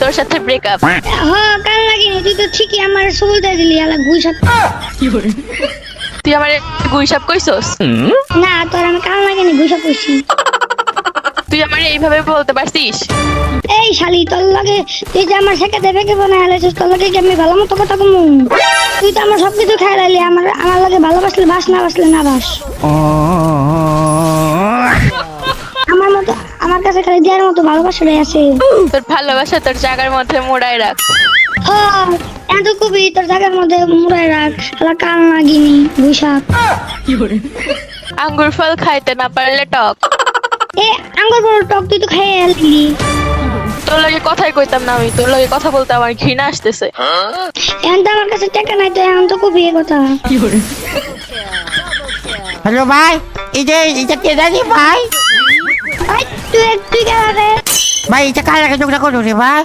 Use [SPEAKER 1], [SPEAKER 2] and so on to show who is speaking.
[SPEAKER 1] তোর সাথে ব্রেকআপ।
[SPEAKER 2] হ্যাঁ কাল লাগিনি, তুই তো ঠিকই আমার সুবিধা দিলি আলা গুইসাপ।
[SPEAKER 1] তুই আমার গুইসাপ কইছস?
[SPEAKER 2] না তোর আমি কাল লাগিনি গুইসাপ কইছি।
[SPEAKER 1] তুই আমার এইভাবে বলতে পারছিস?
[SPEAKER 2] এই শালি তোর লাগে তুই যে আমার শেখা দেবে কে বানায় আলাইছিস, তোর লাগে কি আমি ভালো মতো কথা কমু? তুই তো আমার সবকিছু খাই লাইলি, আমার লাগে ভালোবাসলে বাস, না বাসলে না বাস। আমার মতো আমার কাছে খালি দেওয়ার মতো ভালোবাসাটাই আছে।
[SPEAKER 1] তোর ভালোবাসা তোর জায়গার মধ্যে মোড়ায় রাখ।
[SPEAKER 2] হ্যাঁ এত কবি তোর জায়গার মধ্যে মুড়াই রাখ, আলা কাল লাগিনি গুইসাপ।
[SPEAKER 1] আঙ্গুর ফল খাইতে না পারলে টক।
[SPEAKER 2] এ আঙ্গুর বড় টক, তুই তো খাই আলি।
[SPEAKER 1] তোর লাগে কথাই কইতাম না আমি, তোর লাগে কথা বলতে আমার ঘৃণা আসতেছে।
[SPEAKER 2] এখন তো আমার কাছে টাকা নাই, তো এখন তো কবি এ কথা।
[SPEAKER 3] হ্যালো ভাই, এটা কে জানি ভাই?
[SPEAKER 2] ভাই তুই কেন রে?
[SPEAKER 3] ভাই এটা কার লাগে যোগটা করো রে ভাই?